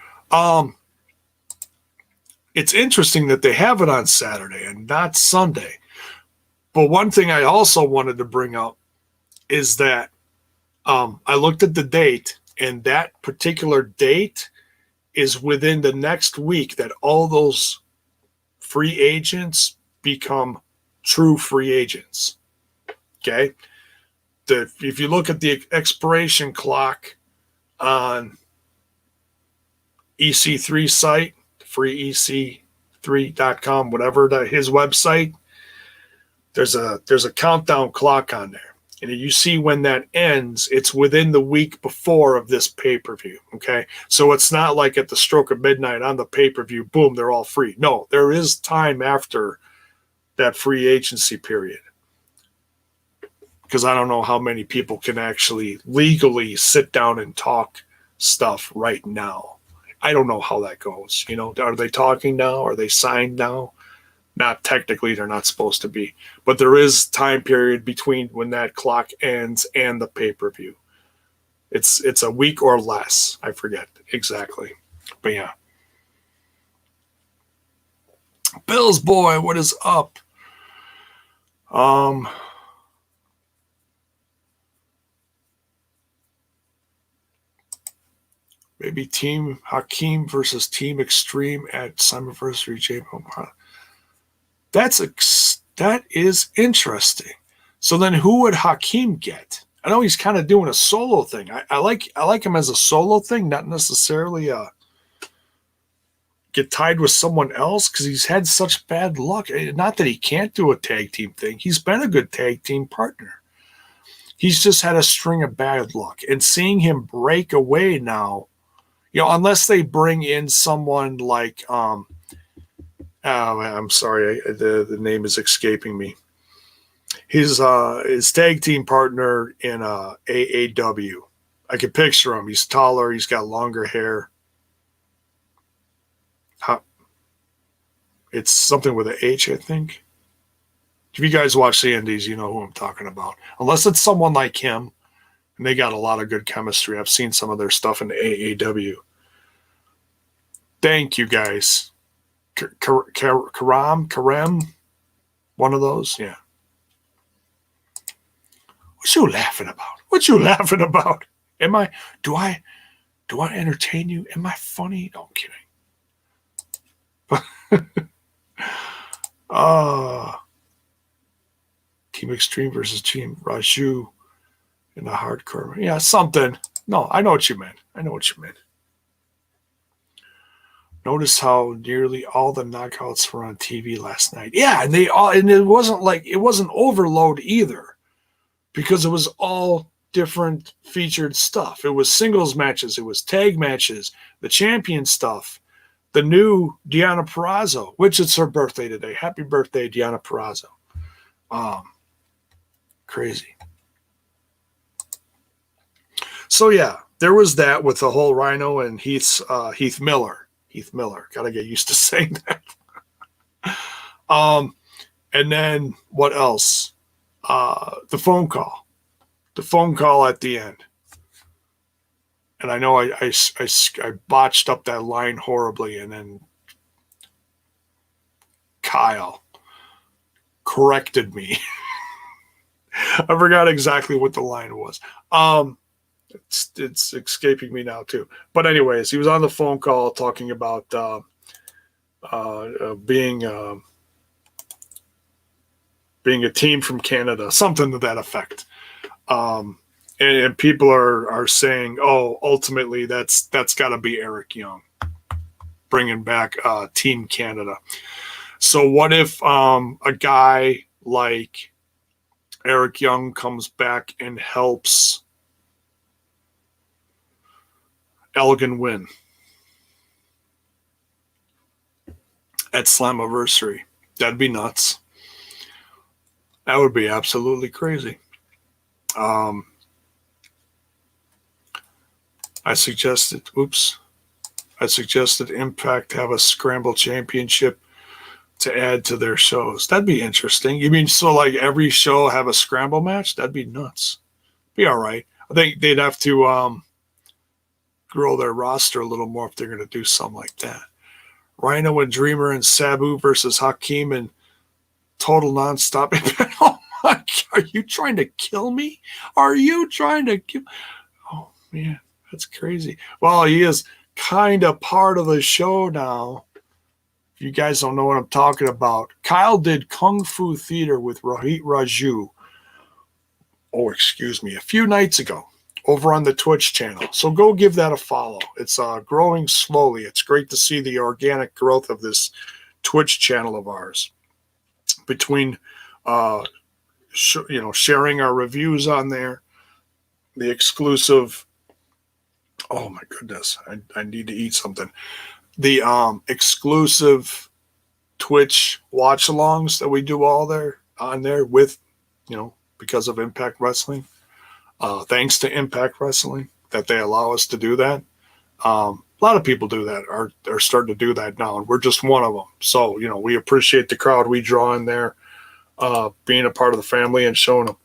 It's interesting that they have it on Saturday and not Sunday. But one thing I also wanted to bring up is that I looked at the date, and that particular date is within the next week that all those free agents become true free agents. Okay? If you look at the expiration clock on EC3 site, freeec3.com, whatever his website, there's a countdown clock on there. And you see when that ends, it's within the week before of this pay-per-view, okay? So it's not like at the stroke of midnight on the pay-per-view, boom, they're all free. No, there is time after that free agency period. Because I don't know how many people can actually legally sit down and talk stuff right now. I don't know how that goes. Are they talking now? Are they signed now? Not technically, they're not supposed to be. But there is time period between when that clock ends and the pay-per-view. It's a week or less. I forget exactly. But yeah. Bills boy, what is up? Maybe Team Hakeem versus Team Extreme at Slammiversary J-Bone. That is interesting. So then who would Hakeem get? I know he's kind of doing a solo thing. I like him as a solo thing, not necessarily get tied with someone else, because he's had such bad luck. Not that he can't do a tag team thing. He's been a good tag team partner. He's just had a string of bad luck. And seeing him break away now, unless they bring in someone like I'm sorry, the name is escaping me. His tag team partner in AAW. I can picture him. He's taller. He's got longer hair. It's something with an H, I think. If you guys watch the Indies, you know who I'm talking about. Unless it's someone like him, and they got a lot of good chemistry. I've seen some of their stuff in the AAW. Thank you, guys. Karem, one of those, yeah. What you laughing about? Do I entertain you? Am I funny? No, I'm kidding. Team Extreme versus Team Raju in the hardcore. Yeah, something. No, I know what you meant. Notice how nearly all the knockouts were on TV last night. Yeah, and it wasn't overload either, because it was all different featured stuff. It was singles matches, it was tag matches, the champion stuff, the new Deonna Purrazzo, which it's her birthday today. Happy birthday, Deonna Purrazzo. Crazy. So yeah, there was that with the whole Rhino and Heath Miller. Gotta get used to saying that. And then what else? The phone call at the end. And I know I botched up that line horribly, and then Kyle corrected me. I forgot exactly what the line was. It's escaping me now too. But anyways, he was on the phone call talking about being a team from Canada, something to that effect. And people are saying, oh, ultimately that's got to be Eric Young. bringing back Team Canada. So what if a guy like Eric Young comes back and helps Elgin win at Slammiversary? That'd be nuts. That would be absolutely crazy. I suggested Impact have a Scramble Championship to add to their shows. That'd be interesting. You mean so like every show have a Scramble match? That'd be nuts. Be all right. I think they'd have to grow their roster a little more if they're going to do something like that. Rhino and Dreamer and Sabu versus Hakeem and Total Nonstop. Oh my God, are you trying to kill me? Are you trying to kill? Oh man, that's crazy. Well, he is kind of part of the show now. If you guys don't know what I'm talking about, Kyle did Kung Fu Theater with Rohit Raju. A few nights ago over on the Twitch channel. So go give that a follow. It's growing slowly. It's great to see the organic growth of this Twitch channel of ours. Between, sharing our reviews on there, the exclusive. Oh my goodness, I need to eat something. The exclusive Twitch watch-alongs that we do on there with, because of Impact Wrestling. Thanks to Impact Wrestling that they allow us to do that. A lot of people do that, are starting to do that now, and we're just one of them. So, we appreciate the crowd we draw in there, being a part of the family and showing them.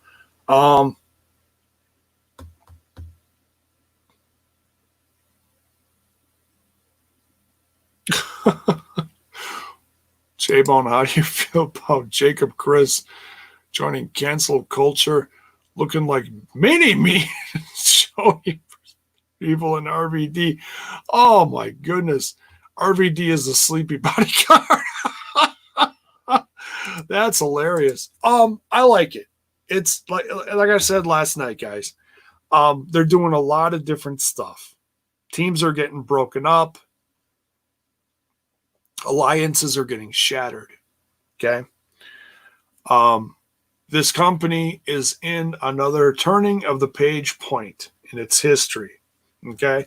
J-Bone, how do you feel about Jacob Chris joining cancel culture, looking like mini-me, showing people in RVD? Oh my goodness. RVD is a sleepy bodyguard. That's hilarious. I like it. It's like I said last night, guys. They're doing a lot of different stuff. Teams are getting broken up. Alliances are getting shattered. Okay. This company is in another turning of the page point in its history. Okay.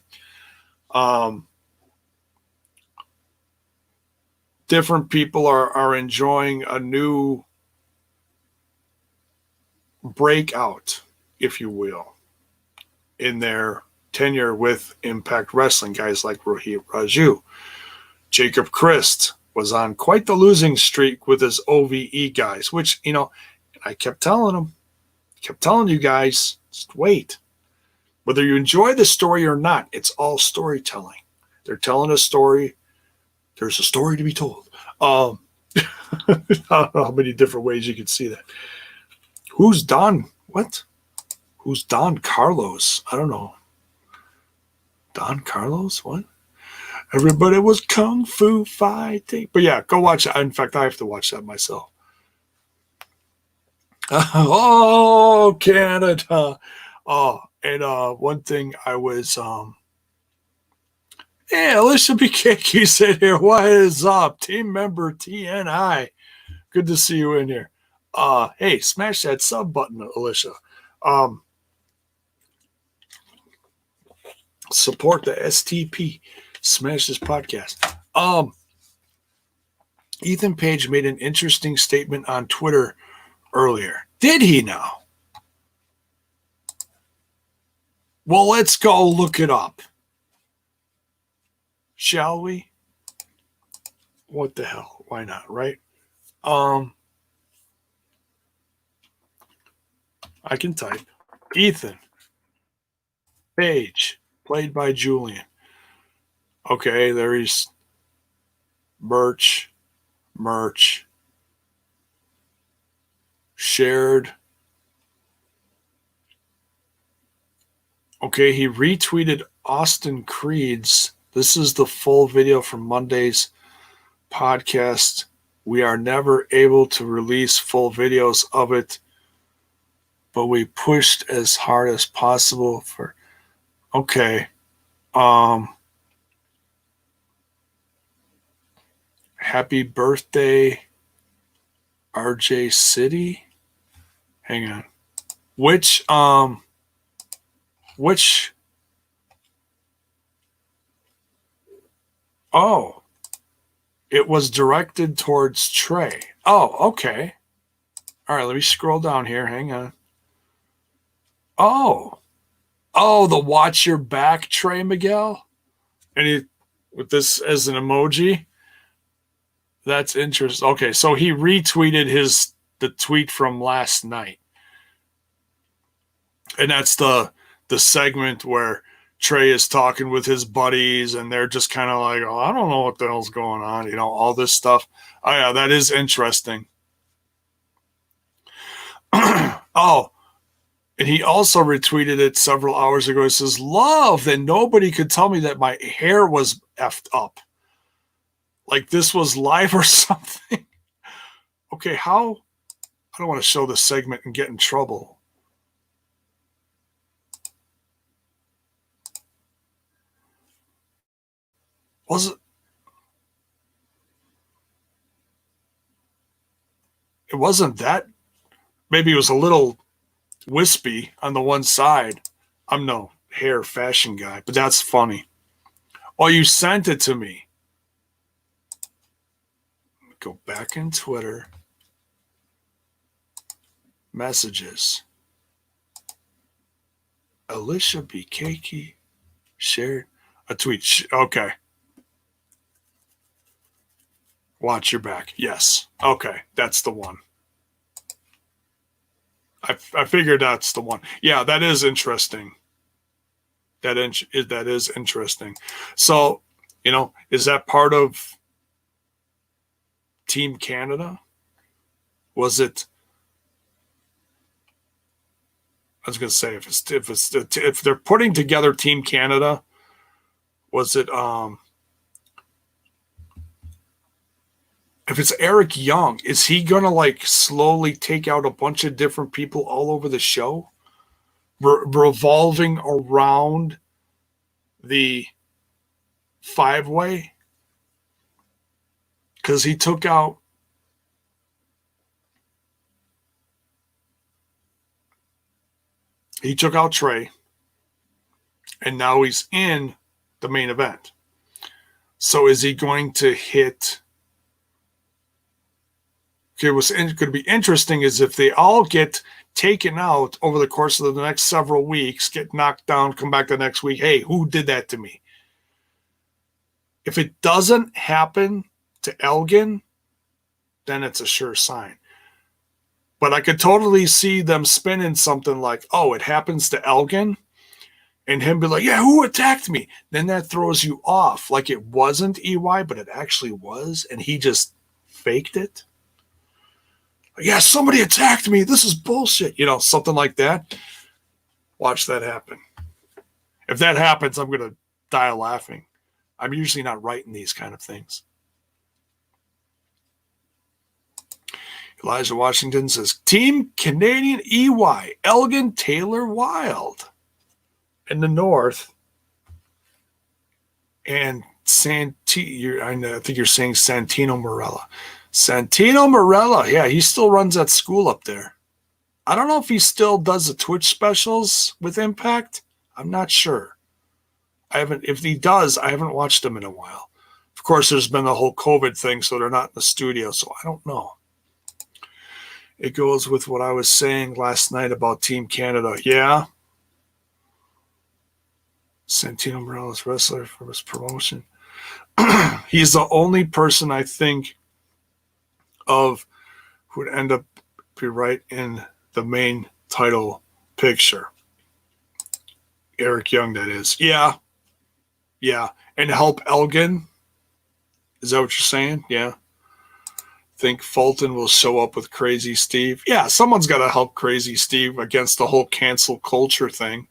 Different people are enjoying a new breakout, if you will, in their tenure with Impact Wrestling. Guys like Rohit Raju. Jacob Christ was on quite the losing streak with his OVE guys, which, I kept telling you guys, just wait. Whether you enjoy the story or not, it's all storytelling. They're telling a story. There's a story to be told. I don't know how many different ways you can see that. Who's Don? What? Who's Don Carlos? I don't know. Don Carlos? What? Everybody was kung fu fighting. But yeah, go watch it. In fact, I have to watch that myself. Oh, Canada. Oh, and one thing I was hey, Alicia BKK said here, what is up? Team member TNI. Good to see you in here. Hey, smash that sub button, Alicia. Support the STP. Smash this podcast. Ethan Page made an interesting statement on Twitter earlier. Did he now? Well, let's go look it up. Shall we? What the hell? Why not, right? I can type. Ethan Page, played by Julian. Okay, there he's merch, shared. Okay, he retweeted Austin Creed's. This is the full video from Monday's podcast. We are never able to release full videos of it, but we pushed as hard as possible for. Okay. Happy birthday, RJ City. Hang on. Which oh, it was directed towards Trey. Oh, okay. All right, let me scroll down here. Hang on. Oh, the watch your back, Trey Miguel. And he, with this as an emoji. That's interesting. Okay, so he retweeted the tweet from last night. And that's the segment where Trey is talking with his buddies and they're just kind of like, oh, I don't know what the hell's going on, all this stuff. Oh yeah, that is interesting. Oh, and he also retweeted it several hours ago. He says, love that nobody could tell me that my hair was effed up. Like this was live or something. Okay, how? I don't want to show the segment and get in trouble. Was it? It wasn't that. Maybe it was a little wispy on the one side. I'm no hair fashion guy, but that's funny. Oh, you sent it to me. Go back in Twitter. Messages. Alicia B. Cakey shared a tweet. Okay. Watch your back. Yes. Okay. That's the one. I figured that's the one. Yeah, that is interesting. That is interesting. So, is that part of Team Canada? Was it? I was going to say if they're putting together Team Canada, was it? If it's Eric Young, is he going to slowly take out a bunch of different people all over the show, revolving around the 5-way? Because he took out Trey, and now he's in the main event. So is he going to hit? Okay, what's going to be interesting is if they all get taken out over the course of the next several weeks, get knocked down, come back the next week. Hey, who did that to me? If it doesn't happen to Elgin, then it's a sure sign. But I could totally see them spinning something like, oh, it happens to Elgin, and him be like, yeah, who attacked me? Then that throws you off. Like it wasn't EY, but it actually was, and he just faked it. Yeah, somebody attacked me. This is bullshit. Something like that. Watch that happen. If that happens, I'm going to die laughing. I'm usually not right in these kind of things. Elijah Washington says, Team Canadian EY, Elgin Taylor Wild. In the north. And I think you're saying Santino Marella. Santino Marella, yeah, he still runs that school up there. I don't know if he still does the Twitch specials with Impact. I'm not sure. If he does, I haven't watched him in a while. Of course, there's been the whole COVID thing, so they're not in the studio, so I don't know. It goes with what I was saying last night about Team Canada. Yeah. Santino Morella's wrestler for his promotion. He's the only person I think of who would end up be right in the main title picture. Eric Young, that is. Yeah. And help Elgin. Is that what you're saying? Yeah. Think Fulton will show up with Crazy Steve. Yeah, someone's got to help Crazy Steve against the whole cancel culture thing.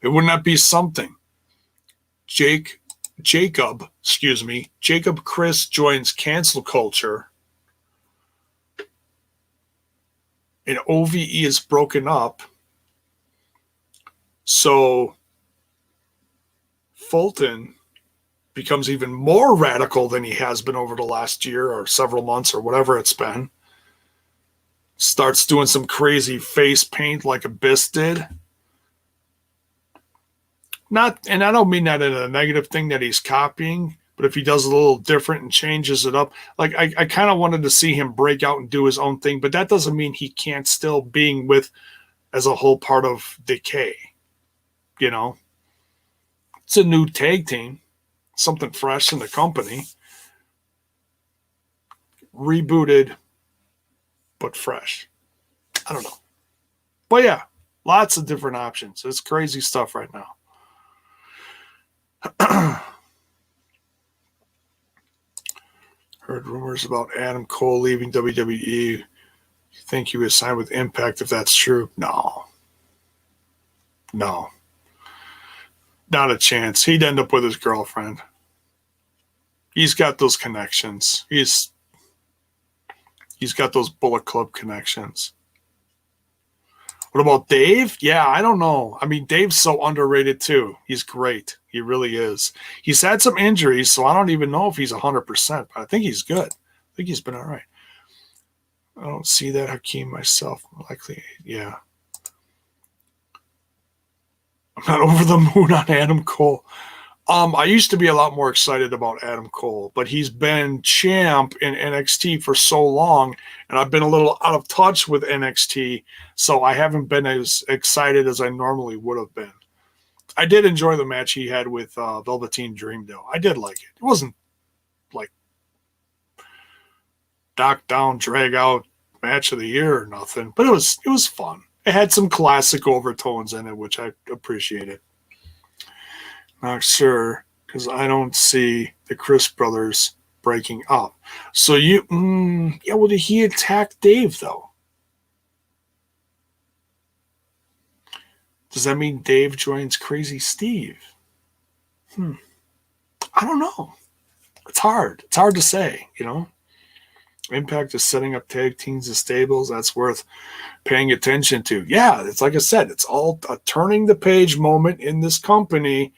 It wouldn't that be something? Jacob Chris joins cancel culture. And OVE is broken up. So Fulton becomes even more radical than he has been over the last year or several months or whatever it's been. Starts doing some crazy face paint like Abyss did. And I don't mean that in a negative thing that he's copying, but if he does a little different and changes it up, like I kind of wanted to see him break out and do his own thing, but that doesn't mean he can't still being with as a whole part of Decay. You know, it's a new tag team, something fresh in the company, rebooted, but fresh. I don't know. But yeah, lots of different options. It's crazy stuff right now. Heard rumors about Adam Cole leaving WWE. You think he was signed with Impact if that's true? No. Not a chance. He'd end up with his girlfriend. He's got those connections. He's got those Bullet Club connections. What about Dave? Yeah, I don't know. I mean, Dave's so underrated too. He's great. He really is. He's had some injuries, so I don't even know if he's 100%, but I think he's good. I think he's been all right. I don't see that Hakeem myself. Likely, yeah. I'm not over the moon on Adam Cole. I used to be a lot more excited about Adam Cole, but he's been champ in NXT for so long, and I've been a little out of touch with NXT, so I haven't been as excited as I normally would have been. I did enjoy the match he had with Velveteen Dream, though. I did like it. It wasn't like knockdown, drag out match of the year or nothing, but it was fun. It had some classic overtones in it, which I appreciated. Not sure, because I don't see the Chris brothers breaking up. So well, did he attack Dave, though? Does that mean Dave joins Crazy Steve? I don't know. It's hard. It's hard to say, you know? Impact is setting up tag teams and stables. That's worth paying attention to. Yeah, it's like I said, it's all a turning the page moment in this company.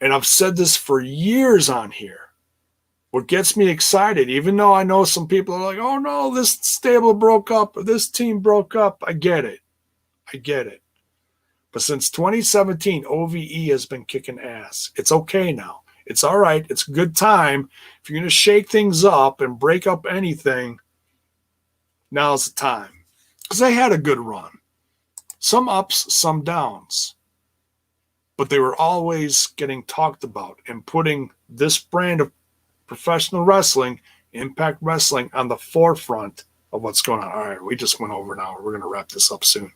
And I've said this for years on here. What gets me excited, even though I know some people are like, oh no, this stable broke up, or this team broke up. I get it. But since 2017, OVE has been kicking ass. It's okay now. It's all right. It's a good time. If you're going to shake things up and break up anything, now's the time. Because they had a good run. Some ups, some downs. But they were always getting talked about and putting this brand of professional wrestling, Impact Wrestling, on the forefront of what's going on. All right, we just went over an hour. We're going to wrap this up soon.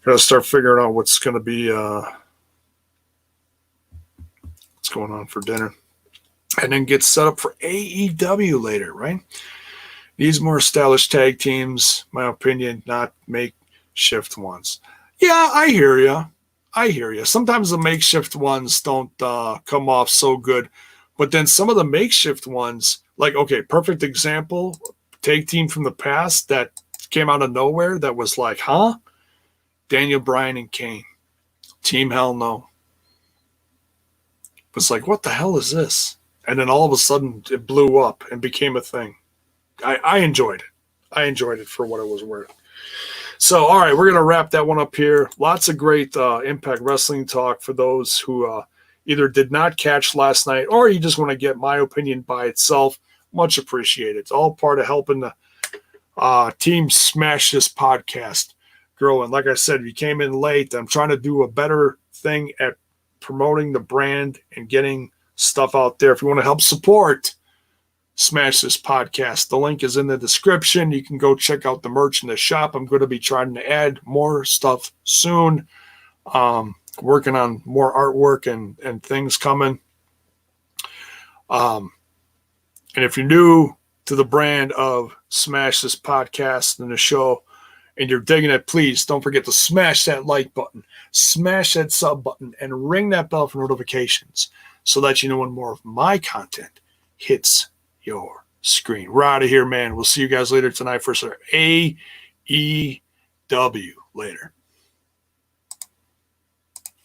Got to start figuring out what's going to be what's going on for dinner. And then get set up for AEW later, right? These more established tag teams, my opinion, not makeshift ones. Yeah, I hear you. Sometimes the makeshift ones don't come off so good. But then some of the makeshift ones, like, okay, perfect example, tag team from the past that came out of nowhere that was like, huh? Daniel Bryan and Kane. Team Hell No. It's like, what the hell is this? And then all of a sudden it blew up and became a thing. I enjoyed it. I enjoyed it for what it was worth. So, all right, we're going to wrap that one up here. Lots of great Impact Wrestling talk for those who either did not catch last night or you just want to get my opinion by itself. Much appreciated. It's all part of helping the team smash this podcast growing. Like I said, if you came in late, I'm trying to do a better thing at promoting the brand and getting stuff out there. If you want to help support Smash This Podcast, the link is in the description. You can go check out the merch in the shop. I'm going to be trying to add more stuff soon. Working on more artwork and things coming. And if you're new to the brand of Smash This Podcast and the show, and you're digging it, please don't forget to smash that like button, smash that sub button, and ring that bell for notifications so that you know when more of my content hits your screen. We're out of here, man. We'll see you guys later tonight for some AEW later.